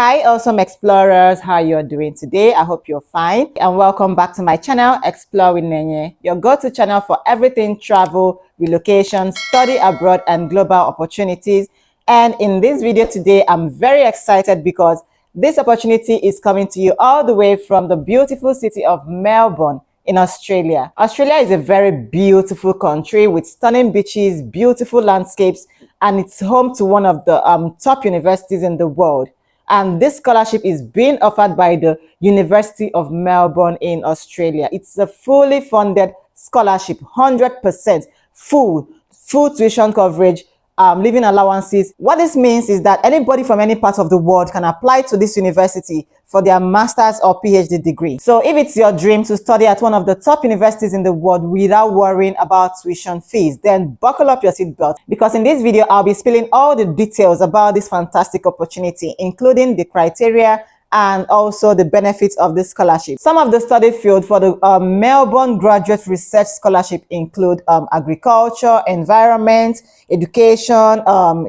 Hi, awesome explorers. How you're doing today? I hope you're fine. And welcome back to my channel, Explore with Nenyee, your go-to channel for everything travel, relocation, study abroad, and global opportunities. And in this video today, I'm very excited because this opportunity is coming to you all the way from the beautiful city of Melbourne in Australia. Australia is a very beautiful country with stunning beaches, beautiful landscapes, and it's home to one of the top universities in the world. And this scholarship is being offered by the University of Melbourne in Australia. It's a fully funded scholarship, 100% full tuition coverage, living allowances. What this means is that anybody from any part of the world can apply to this university for their master's or PhD degree. So if it's your dream to study at one of the top universities in the world without worrying about tuition fees, then buckle up your seatbelt, because in this video, I'll be spilling all the details about this fantastic opportunity, including the criteria and also the benefits of this scholarship. Some of the study field for the Melbourne Graduate Research Scholarship include agriculture, environment, education,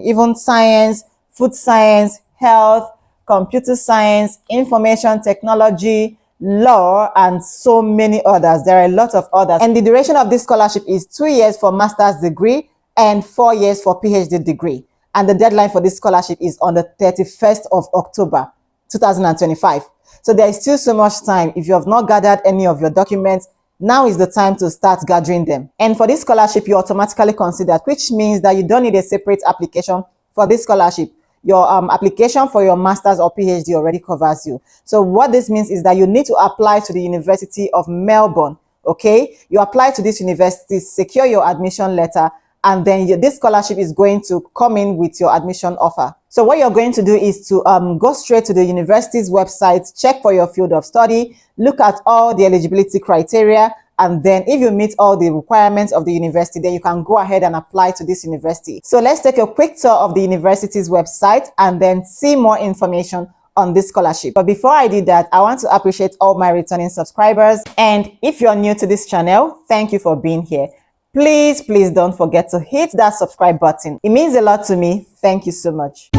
even science, food science, health, computer science, information technology, law, and so many others. There are a lot of others. And the duration of this scholarship is 2 years for master's degree and 4 years for PhD degree. And the deadline for this scholarship is on the 31st of October, 2025. So there is still so much time. If you have not gathered any of your documents, now is the time to start gathering them. And for this scholarship, you're automatically considered, which means that you don't need a separate application for this scholarship. Your application for your master's or PhD already covers you. So what this means is that you need to apply to the University of Melbourne. Okay, you apply to this university, secure your admission letter, and then this scholarship is going to come in with your admission offer. So what you're going to do is to go straight to the university's website, check for your field of study, look at all the eligibility criteria, and then if you meet all the requirements of the university, then you can go ahead and apply to this university. So let's take a quick tour of the university's website and then see more information on this scholarship. But before I do that, I want to appreciate all my returning subscribers. And if you're new to this channel, thank you for being here. Please don't forget to hit that subscribe button. It means a lot to me. Thank you so much.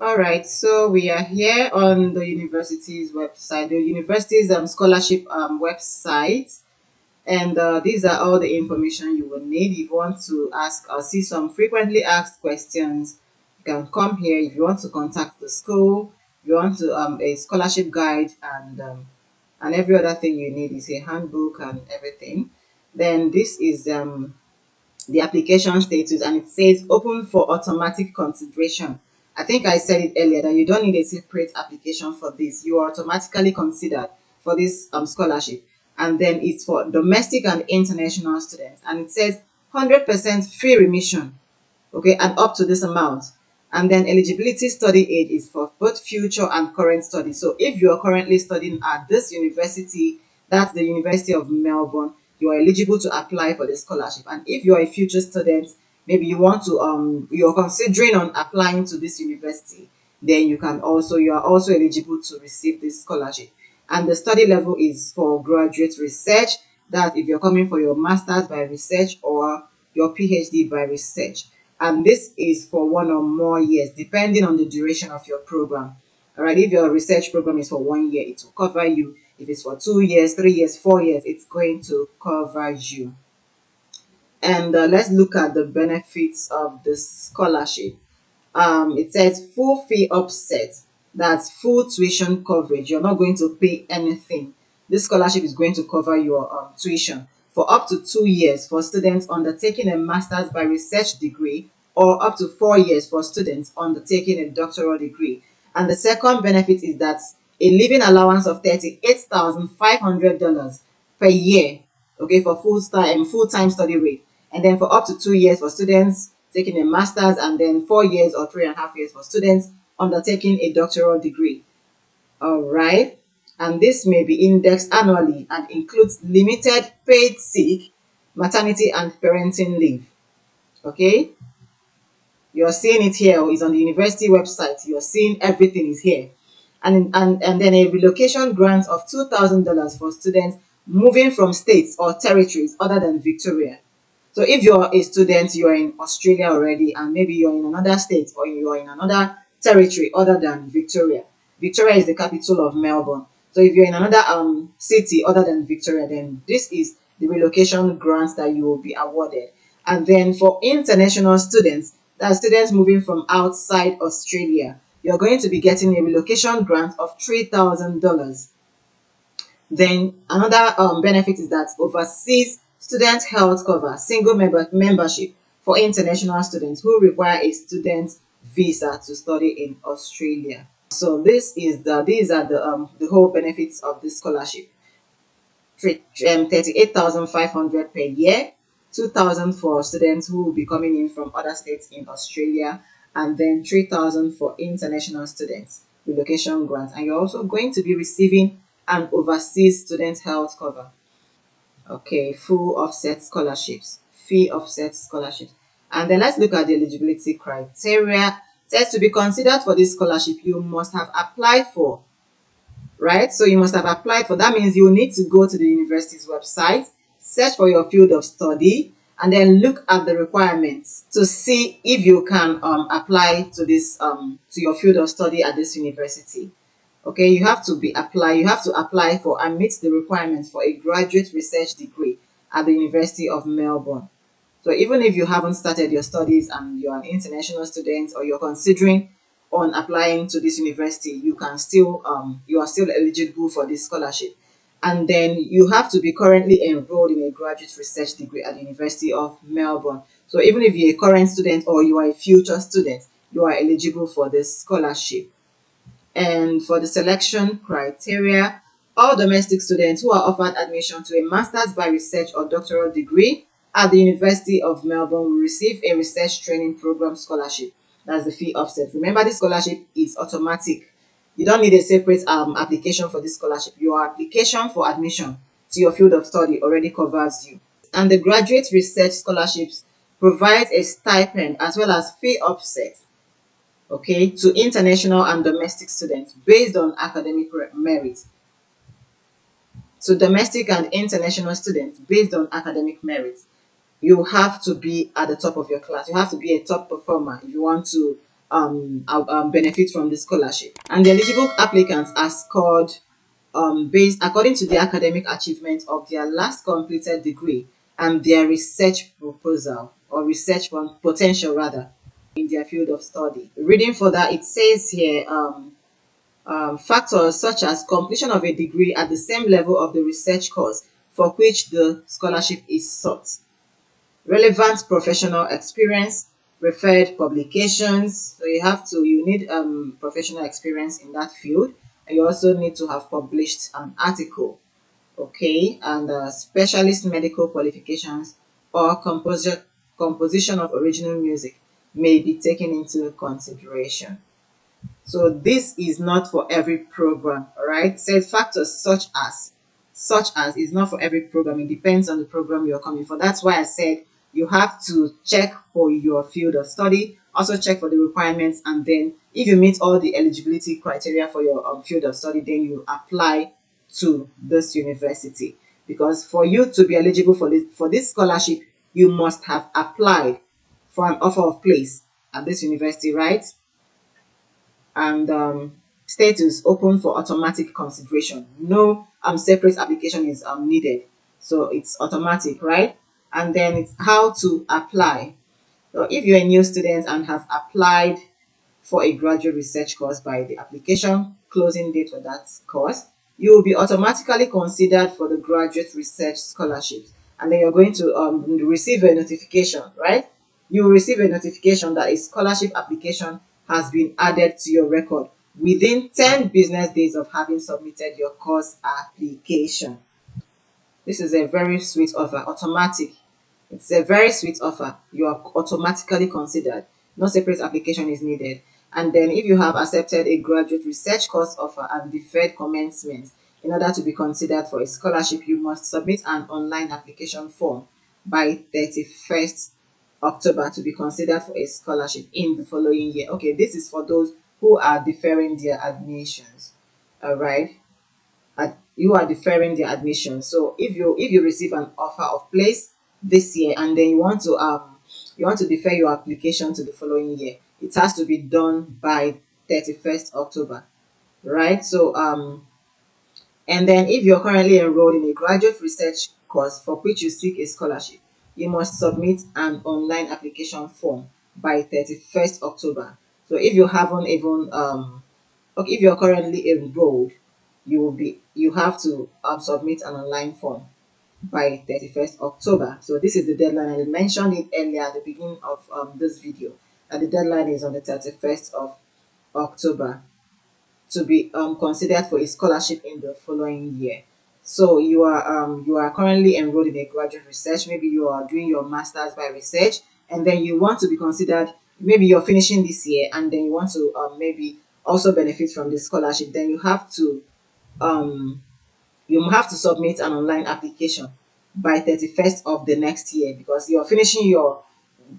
All right, so we are here on the university's website, the university's scholarship website, and these are all the information you will need. If you want to ask or see some frequently asked questions, you can come here. If you want to contact the school, if you want to a scholarship guide, and every other thing you need is a handbook and everything. Then this is the application status, and it says open for automatic consideration. I think I said it earlier that you don't need a separate application for this. You are automatically considered for this scholarship. And then it's for domestic and international students. And it says 100% free remission, okay, and up to this amount. And then eligibility study aid is for both future and current studies. So if you are currently studying at this university, that's the University of Melbourne, you are eligible to apply for the scholarship. And if you are a future student, maybe you want to you're considering on applying to this university, then you are also eligible to receive this scholarship. And the study level is for graduate research, that if you're coming for your master's by research or your PhD by research. And this is for 1 or more years, depending on the duration of your program. All right, if your research program is for 1 year, it will cover you. If it's for 2 years, 3 years, 4 years, it's going to cover you. And let's look at the benefits of this scholarship. It says full fee offset. That's full tuition coverage. You're not going to pay anything. This scholarship is going to cover your tuition for up to 2 years for students undertaking a master's by research degree, or up to 4 years for students undertaking a doctoral degree. And the second benefit is that a living allowance of $38,500 per year, okay, for full-time study rate. And then for up to 2 years for students taking a master's, and then 4 years or 3.5 years for students undertaking a doctoral degree. All right. And this may be indexed annually and includes limited paid sick, maternity, and parenting leave. Okay. You're seeing it here. It's on the university website. You're seeing everything is here. And then a relocation grant of $2,000 for students moving from states or territories other than Victoria. So if you're a student, you're in Australia already, and maybe you're in another state or you're in another territory other than Victoria. Victoria is the capital of Melbourne. So if you're in another city other than Victoria, then this is the relocation grant that you will be awarded. And then for international students, that are students moving from outside Australia, you're going to be getting a relocation grant of $3,000. Then another benefit is that overseas student health cover, single membership for international students who require a student visa to study in Australia. So these are the whole benefits of this scholarship. 38,500 per year, 2,000 for students who will be coming in from other states in Australia, and then 3,000 for international students relocation grant. And you're also going to be receiving an overseas student health cover. Okay, full offset scholarships, fee offset scholarships. And then let's look at the eligibility criteria. It says to be considered for this scholarship, you must have applied for, right? So you must have applied for, that means you need to go to the university's website, search for your field of study, and then look at the requirements to see if you can apply to this to your field of study at this university. Okay, you have to apply for and meet the requirements for a graduate research degree at the University of Melbourne. So even if you haven't started your studies and you're an international student or you're considering on applying to this university, you are still eligible for this scholarship. And then you have to be currently enrolled in a graduate research degree at the University of Melbourne. So even if you're a current student or you are a future student, you are eligible for this scholarship. And for the selection criteria, all domestic students who are offered admission to a master's by research or doctoral degree at the University of Melbourne will receive a research training program scholarship. That's the fee offset. Remember, this scholarship is automatic. You don't need a separate application for this scholarship. Your application for admission to your field of study already covers you. And the graduate research scholarships provide a stipend as well as fee offset, okay, to international and domestic students based on academic merit. So domestic and international students based on academic merit. You have to be at the top of your class. You have to be a top performer if you want to benefit from the scholarship. And the eligible applicants are scored based according to the academic achievement of their last completed degree and their research proposal or research potential rather in their field of study. Reading further, it says here factors such as completion of a degree at the same level of the research course for which the scholarship is sought, relevant professional experience, referred publications. So you need professional experience in that field, and you also need to have published an article, okay, and specialist medical qualifications or composition of original music may be taken into consideration. So this is not for every program, all right? Said factors such as is not for every program. It depends on the program you're coming for. That's why I said you have to check for your field of study, also check for the requirements, and then if you meet all the eligibility criteria for your field of study, then you apply to this university. Because for you to be eligible for this scholarship, you must have applied for an offer of place at this university, right? And status open for automatic consideration. No separate application is needed. So it's automatic, right? And then it's how to apply. So if you're a new student and have applied for a graduate research course by the application closing date for that course, you will be automatically considered for the graduate research scholarships. And then you're going to receive a notification, right? You will receive a notification that a scholarship application has been added to your record within 10 business days of having submitted your course application. This is a very sweet offer, automatic. It's a very sweet offer. You are automatically considered. No separate application is needed. And then if you have accepted a graduate research course offer and deferred commencement, in order to be considered for a scholarship, you must submit an online application form by 31st October to be considered for a scholarship in the following year. Okay, this is for those who are deferring their admissions. All right. You are deferring the admission. So if you receive an offer of place this year, and then you want to defer your application to the following year, it has to be done by 31st October, right? So and then if you're currently enrolled in a graduate research course for which you seek a scholarship, you must submit an online application form by 31st October. So if you haven't even okay, if you're currently enrolled, you have to submit an online form by 31st October. So this is the deadline. I mentioned it earlier at the beginning of this video, that the deadline is on the 31st of October to be considered for a scholarship in the following year. So you are currently enrolled in a graduate research. Maybe you are doing your master's by research, and then you want to be considered. Maybe you're finishing this year, and then you want to maybe also benefit from the scholarship. Then um, you have to submit an online application by 31st of the next year, because you're finishing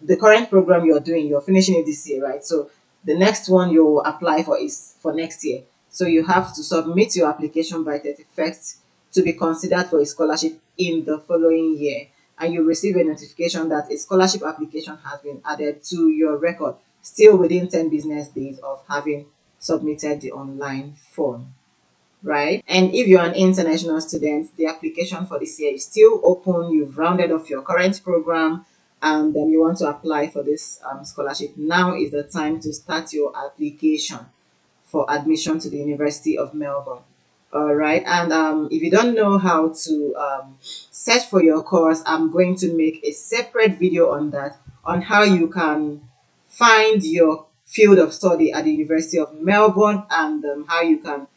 the current program you're doing, you're finishing it this year, right? So the next one you apply for is for next year. So you have to submit your application by 31st to be considered for a scholarship in the following year. And you receive a notification that a scholarship application has been added to your record, still within 10 business days of having submitted the online form, right? And if you're an international student, the application for this year is still open. You've rounded off your current program, and you want to apply for this scholarship. Now is the time to start your application for admission to the University of Melbourne. All right, and if you don't know how to search for your course, I'm going to make a separate video on that, on how you can find your field of study at the University of Melbourne, and how you can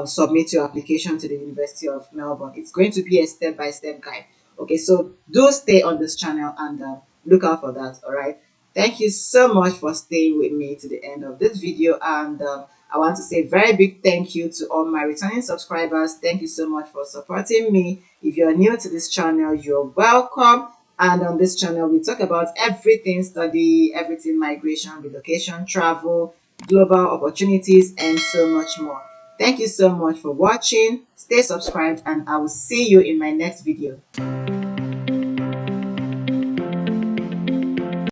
submit your application to the University of Melbourne. It's going to be a step-by-step guide. Okay, so do stay on this channel and look out for that. All right. Thank you so much for staying with me to the end of this video, and I want to say a very big thank you to all my returning subscribers. Thank you so much for supporting me. If you're new to this channel, you're welcome. And on this channel, we talk about everything study, everything migration, relocation, travel, global opportunities, and so much more. Thank you so much for watching. Stay subscribed, and I will see you in my next video.